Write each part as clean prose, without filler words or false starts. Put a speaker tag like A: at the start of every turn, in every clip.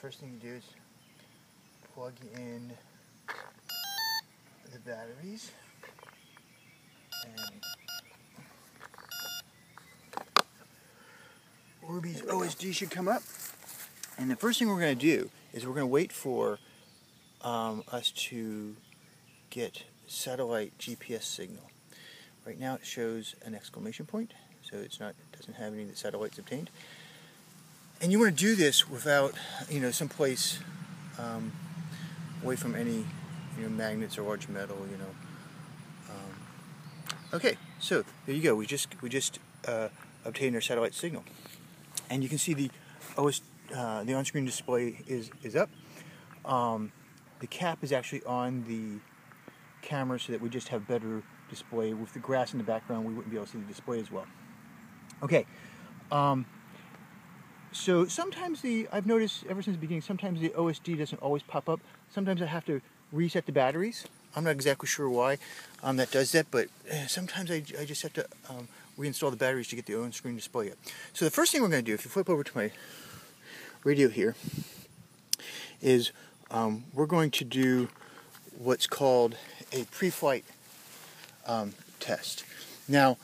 A: first thing you do is plug in the batteries, and Ruby's OSD should come up. And the first thing we're going to do is we're going to wait for us to get satellite GPS signal. Right now it shows an exclamation point, so it doesn't have any of the satellites obtained. And you want to do this without, someplace away from any, magnets or large metal, Okay, so there you go. We just obtained our satellite signal, and you can see the the on-screen display is up. The cap is actually on the camera so that we just have better display. With the grass in the background, we wouldn't be able to see the display as well. Okay. So sometimes I've noticed ever since the beginning, sometimes the OSD doesn't always pop up. Sometimes I have to reset the batteries. I'm not exactly sure why that does that, but sometimes I just have to reinstall the batteries to get the on-screen display up. So the first thing we're going to do, if you flip over to my radio here, is we're going to do what's called a pre-flight test. Now,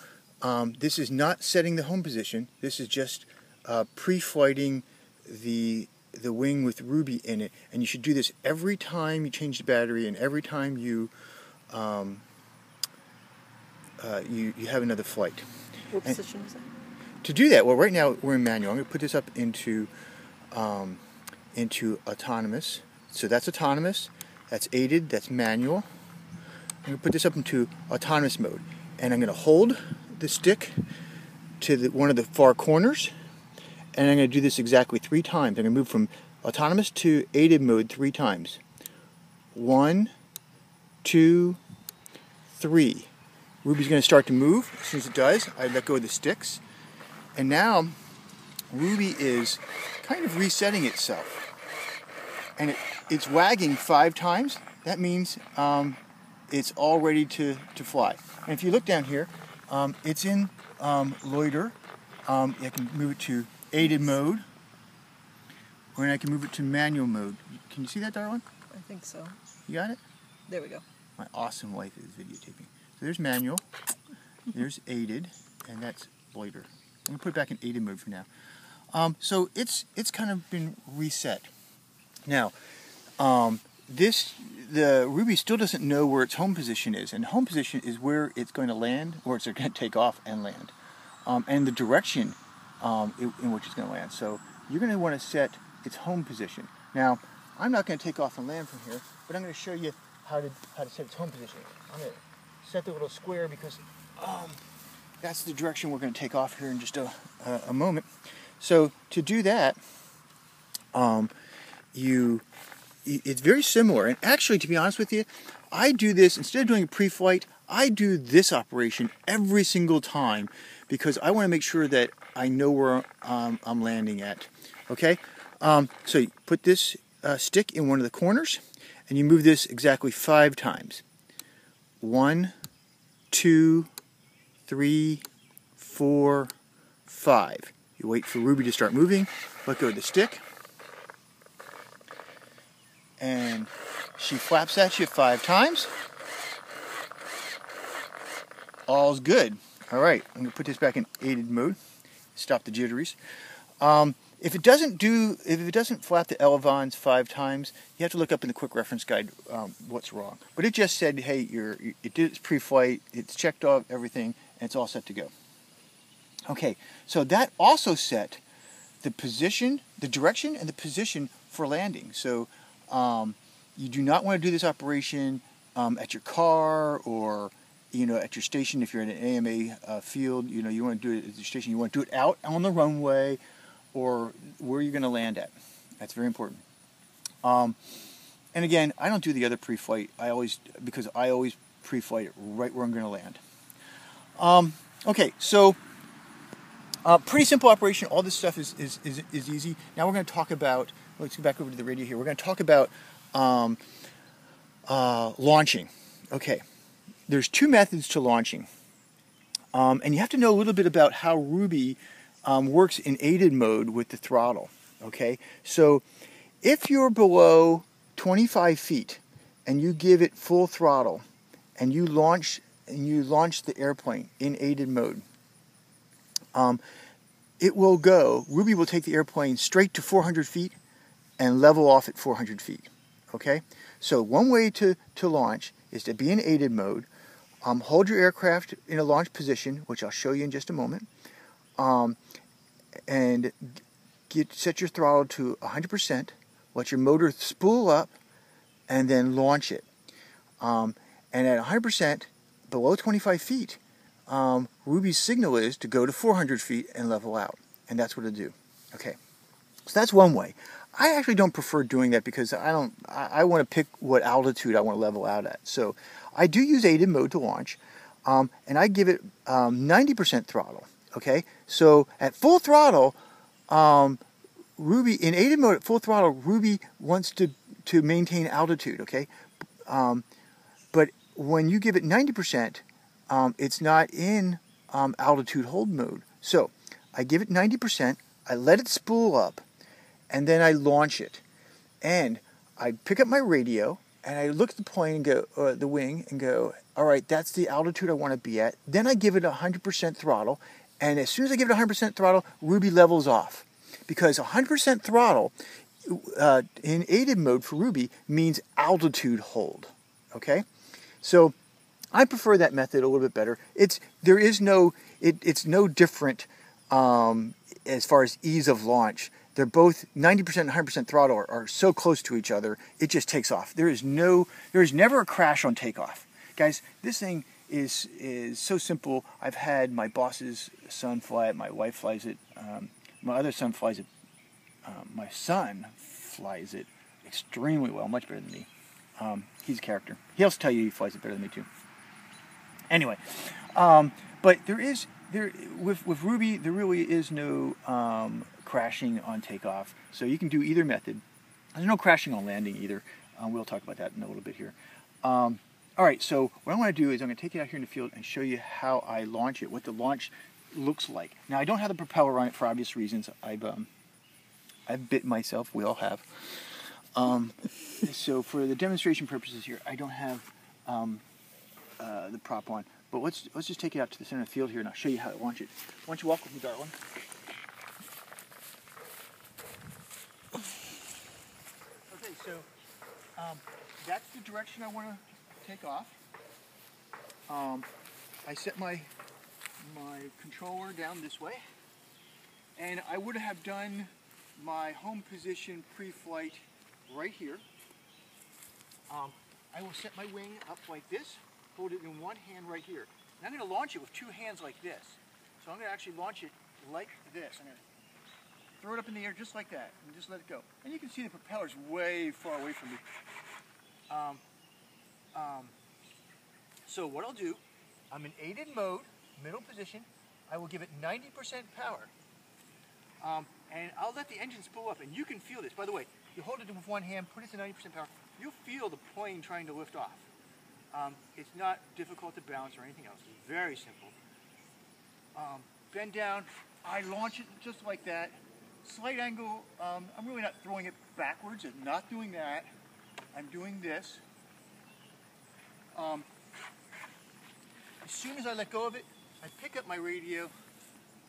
A: this is not setting the home position. This is just pre-flighting the wing with Ruby in it, and you should do this every time you change the battery and every time you you have another flight.
B: What position is that?
A: To do that, well, right now we're in manual. I'm going to put this up into autonomous. So that's autonomous, that's aided, that's manual. I'm going to put this up into autonomous mode, and I'm going to hold the stick to one of the far corners, and I'm going to do this exactly 3 times. I'm going to move from autonomous to aided mode 3 times. 1, 2, 3. Ruby's going to start to move. As soon as it does, I let go of the sticks. And now, Ruby is kind of resetting itself. And it's wagging 5 times. That means it's all ready to fly. And if you look down here, it's in loiter. I can move it to aided mode, or I can move it to manual mode. Can you see that, darling?
B: I think so.
A: You got it?
B: There we go.
A: My awesome wife is videotaping. So there's manual, there's aided, and that's loiter. I'm going to put it back in aided mode for now. So it's kind of been reset. Now, the Ruby still doesn't know where its home position is, and home position is where it's going to land, or it's going to take off and land, and the direction in which it's going to land. So you're going to want to set its home position. Now, I'm not going to take off and land from here, but I'm going to show you how to set its home position. I'm going to set the little square because that's the direction we're going to take off here in just a moment. So to do that, it's very similar. And actually, to be honest with you, I do this, instead of doing a pre-flight, I do this operation every single time because I want to make sure that I know where I'm landing at. Okay? So you put this stick in one of the corners, and you move this exactly 5 times. 1, 2, 3, 4, 5. You wait for Ruby to start moving, let go of the stick, and she flaps at you 5 times. All's good. All right, I'm going to put this back in aided mode. Stop the jitteries. If it doesn't flap the elevons 5 times, you have to look up in the quick reference guide what's wrong. But it just said, hey, it did its pre-flight, it's checked off everything, and it's all set to go. Okay, so that also set the position, the direction, and the position for landing. So you do not want to do this operation at your car or at your station. If you're in an AMA field, you want to do it at your station. You want to do it out on the runway or where you're going to land at. That's very important. And again, I don't do the other pre-flight. Because I always pre-flight it right where I'm going to land. Okay, so pretty simple operation. All this stuff is easy. Now we're going to talk about. Let's go back over to the radio here. We're going to talk about launching. Okay, there's 2 methods to launching, and you have to know a little bit about how Ruby works in aided mode with the throttle. Okay, so If you're below 25 feet and you give it full throttle and you launch the airplane in aided mode, Ruby will take the airplane straight to 400 feet and level off at 400 feet. Okay? So one way to launch is to be in aided mode, hold your aircraft in a launch position, which I'll show you in just a moment, and set your throttle to 100%, let your motor spool up, and then launch it. And at 100%, below 25 feet, Ruby's signal is to go to 400 feet and level out. And that's what it'll do. Okay. So that's one way. I actually don't prefer doing that because I want to pick what altitude I want to level out at. So I do use aided mode to launch, and I give it 90% throttle. Okay. So at full throttle, Ruby, in aided mode at full throttle, Ruby wants to maintain altitude. Okay. But when you give it 90%, it's not in altitude hold mode. So I give it 90%, I let it spool up, and then I launch it. And I pick up my radio, and I look at the plane and go, the wing, and go, all right, that's the altitude I want to be at. Then I give it 100% throttle, and as soon as I give it 100% throttle, Ruby levels off. Because 100% throttle in aided mode for Ruby means altitude hold. Okay? So I prefer that method a little bit better. It's no different as far as ease of launch. They're both 90% and 100% throttle are so close to each other, it just takes off. There is never a crash on takeoff. Guys, this thing is so simple. I've had my boss's son fly it, my wife flies it, my other son flies it, my son flies it extremely well, much better than me. He's a character. He'll tell you he flies it better than me too. Anyway, but with Ruby, there really is no crashing on takeoff. So you can do either method. There's no crashing on landing either. We'll talk about that in a little bit here. All right, so what I want to do is I'm going to take it out here in the field and show you how I launch it, what the launch looks like. Now, I don't have the propeller on it for obvious reasons. I've bit myself. We all have. So for the demonstration purposes here, I don't have the prop on. But let's just take it out to the center of the field here, and I'll show you how to launch it. Why don't you walk with me, darling? Okay, so that's the direction I want to take off. I set my controller down this way, and I would have done my home position pre-flight right here. I will set my wing up like this, hold it in one hand right here. And I'm going to launch it with two hands like this. So I'm going to actually launch it like this. I'm going to throw it up in the air just like that and just let it go. And you can see the propeller's way far away from me. So what I'll do, I'm in aided mode, middle position. I will give it 90% power. And I'll let the engine spool up, and you can feel this. By the way, you hold it with one hand, put it to 90% power, you'll feel the plane trying to lift off. It's not difficult to balance or anything else. It's very simple. Bend down, I launch it just like that. Slight angle, I'm really not throwing it backwards. I'm not doing that. I'm doing this. As soon as I let go of it, I pick up my radio,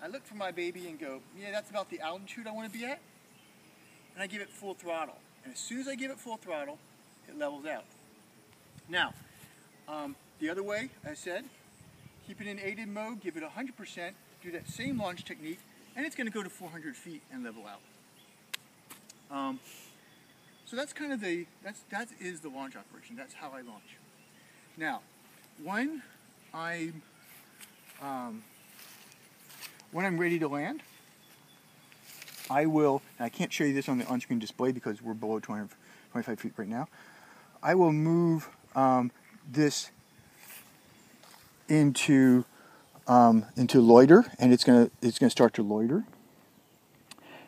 A: I look for my baby and go, yeah, that's about the altitude I want to be at. And I give it full throttle. And as soon as I give it full throttle, it levels out. Now, the other way, I said, keep it in aided mode, give it 100%, do that same launch technique, and it's going to go to 400 feet and level out. So that's kind of that is the launch operation. That's how I launch. Now, when I'm ready to land, I will, and I can't show you this on the on-screen display because we're below 25 feet right now. I will move this into loiter, and it's gonna start to loiter.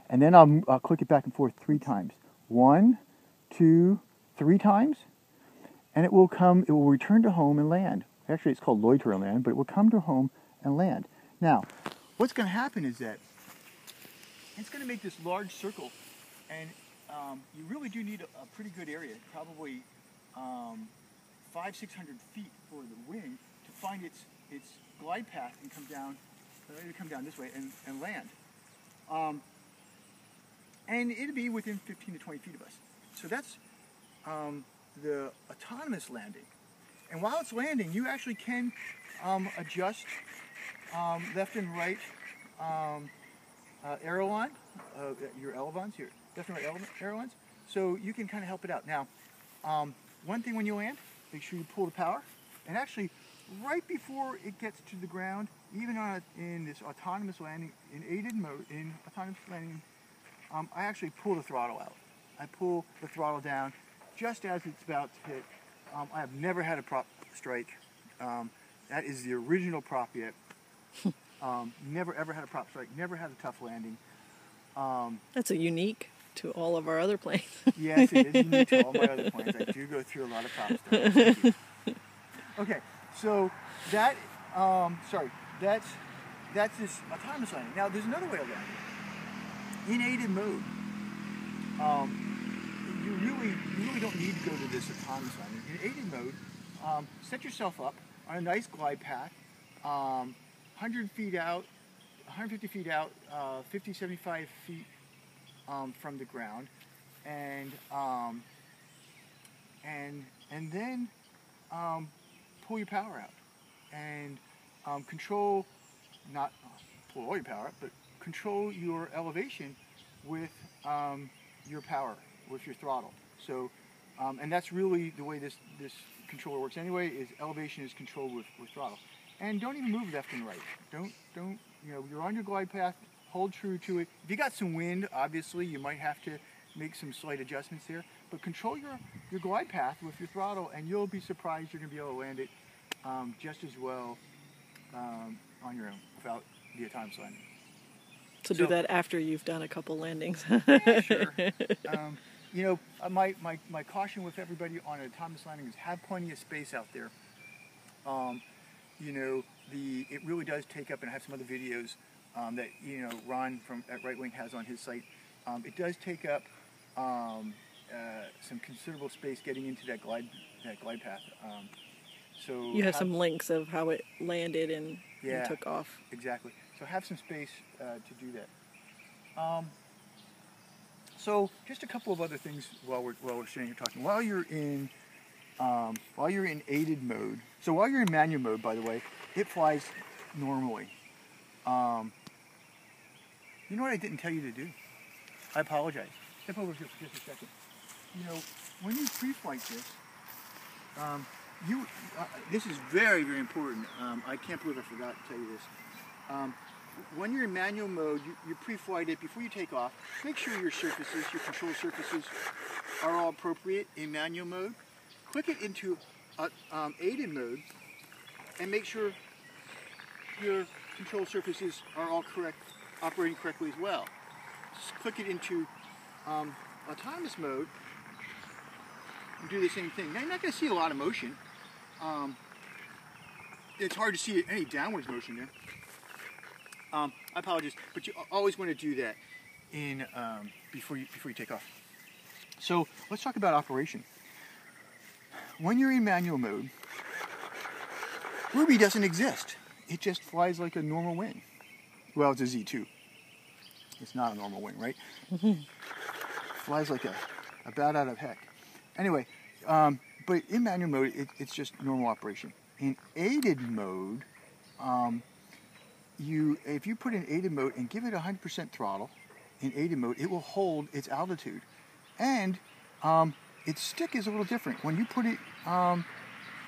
A: And then I'll click it back and forth 3 times. 1, 2, 3 times, and it will return to home and land. Actually, it's called loiter and land, but it will come to home and land. Now, what's going to happen is that it's going to make this large circle, and you really do need a pretty good area, probably 500-600 feet for the wing to find its glide path and come down this way and land. And it'd be within 15 to 20 feet of us. So that's the autonomous landing. And while it's landing, you actually can adjust left and right aileron, your elevons, your left and right ailerons. So you can kind of help it out. Now, one thing when you land, make sure you pull the power. And actually, right before it gets to the ground, even in this autonomous landing, in aided mode, in autonomous landing, I actually pull the throttle out. I pull the throttle down just as it's about to hit. I have never had a prop strike. That is the original prop yet. Never ever had a prop strike. Never had a tough landing.
B: That's a unique to all of our other planes.
A: Yes, it is unique to all my other planes. I do go through a lot of prop strikes. Okay, so that that's this autonomous landing. Now there's another way of landing. In aided mode, you really don't need to go to this autonomous landing. In aided mode, set yourself up on a nice glide path, 100 feet out, 150 feet out, 50, 75 feet from the ground, and then pull your power out and control, not pull all your power out, but control your elevation with your power, with your throttle. So, and that's really the way this controller works anyway, is elevation is controlled with throttle. And don't even move left and right. Don't, you know, you're on your glide path, hold true to it. If you got some wind, obviously, you might have to make some slight adjustments there, but control your glide path with your throttle, and you'll be surprised you're going to be able to land it just as well on your own without the autonomous landing.
B: So do that after you've done a couple landings.
A: Yeah, sure. You know, my caution with everybody on an autonomous landing is have plenty of space out there. You know, it really does take up, and I have some other videos that, you know, Ron at Right Wing has on his site. It does take up some considerable space getting into that glide path. So
B: you have some links of how it landed and took off.
A: Exactly. So have some space to do that. So just a couple of other things while we're sitting here talking. While you're in aided mode, so while you're in manual mode, by the way, it flies normally. You know what I didn't tell you to do? I apologize. Step over here for just a second. You know, when you pre-flight this, this is very, very important. I can't believe I forgot to tell you this. When you're in manual mode, you pre-flight it before you take off. Make sure your surfaces, your control surfaces, are all appropriate in manual mode. Click it into aided mode, and make sure your control surfaces are all correct, operating correctly as well. Just click it into autonomous mode and do the same thing. Now you're not going to see a lot of motion. It's hard to see any downwards motion there. I apologize, but you always want to do that in before you take off. So let's talk about operation. When you're in manual mode, Ruby doesn't exist. It just flies like a normal wing. Well, it's a Z2. It's not a normal wing, right? Flies like a bat out of heck. Anyway, but in manual mode, it's just normal operation. In aided mode, if you put in aided mode and give it 100% throttle, in aided mode, it will hold its altitude. And its stick is a little different. When you put it,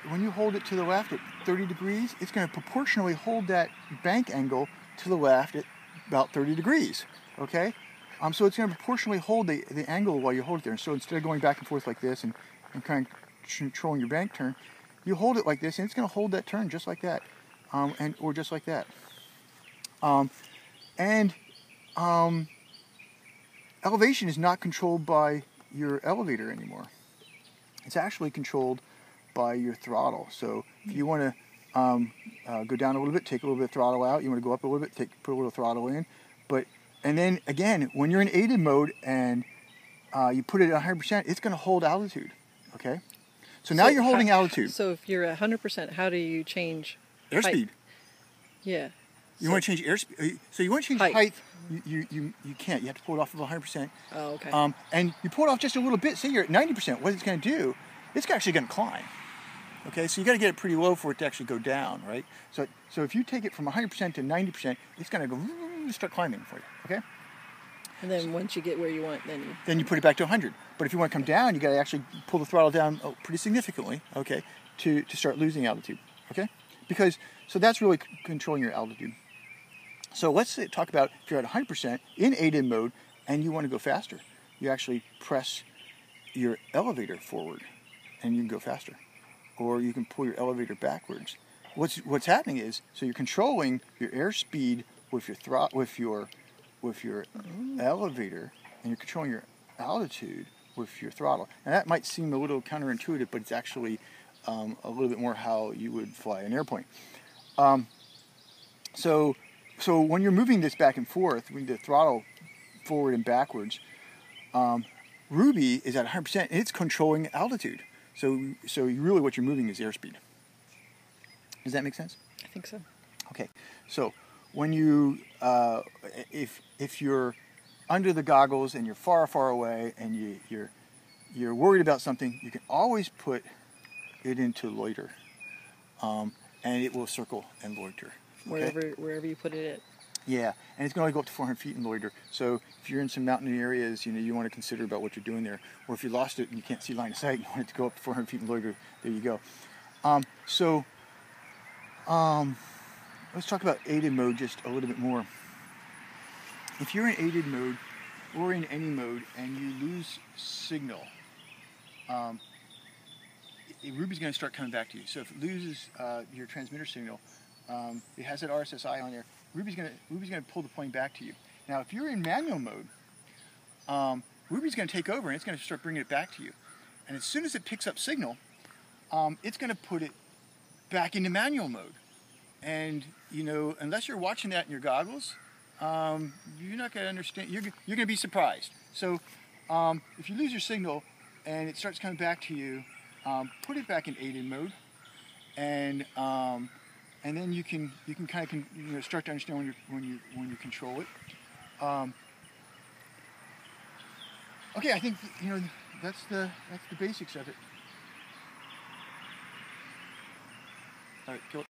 A: when you hold it to the left at 30 degrees, it's going to proportionally hold that bank angle to the left at about 30 degrees. Okay? So it's going to proportionally hold the angle while you hold it there. So instead of going back and forth like this and kind of controlling your bank turn, you hold it like this, and it's going to hold that turn just like that, or just like that. Elevation is not controlled by your elevator anymore. It's actually controlled by your throttle. So if you want to go down a little bit, take a little bit of throttle out. You want to go up a little bit, put a little throttle in. And then again, when you're in aided mode and you put it at 100%, it's going to hold altitude. Okay? So now you're holding altitude.
B: So if you're at 100%, how do you change
A: airspeed?
B: Yeah.
A: You want to change airspeed. So you want to change height. You can't. You have to pull it off of 100%.
B: Oh, okay.
A: And you pull it off just a little bit. Say you're at 90%. What it's going to do, it's actually going to climb. Okay, so you got to get it pretty low for it to actually go down, right? So if you take it from 100% to 90%, it's going to go start climbing for you. Okay.
B: And then once you get where you want,
A: then you put it back to 100. But if you want to come down, you got to actually pull the throttle down pretty significantly. Okay, to start losing altitude. Okay, so that's really controlling your altitude. So let's talk about if you're at 100% in aided mode and you want to go faster. You actually press your elevator forward and you can go faster. Or you can pull your elevator backwards. What's happening is, so you're controlling your airspeed with your elevator, and you're controlling your altitude with your throttle. And that might seem a little counterintuitive, but it's actually a little bit more how you would fly an airplane. So when you're moving this back and forth with the throttle forward and backwards, Ruby is at 100% and it's controlling altitude. So really what you're moving is airspeed. Does that make sense?
B: I think so.
A: Okay. So when you, if you're under the goggles and you're far, far away and you're worried about something, you can always put it into loiter, and it will circle and loiter. Okay?
B: Wherever you put it at.
A: Yeah, and it's going to only go up to 400 feet in loiter. So if you're in some mountain areas, you want to consider about what you're doing there. Or if you lost it and you can't see line of sight, you want it to go up to 400 feet in loiter. There you go. Let's talk about aided mode just a little bit more. If you're in aided mode or in any mode and you lose signal, Ruby's going to start coming back to you. So if it loses your transmitter signal, it has that RSSI on there. Ruby's going to pull the plane back to you. Now, if you're in manual mode, Ruby's going to take over and it's going to start bringing it back to you. And as soon as it picks up signal, it's going to put it back into manual mode. And unless you're watching that in your goggles, you're not going to understand. You're going to be surprised. So, if you lose your signal and it starts coming back to you, put it back in aided mode, and then you can kind of start to understand when you control it. Okay, I think that's the basics of it. All right, kill it.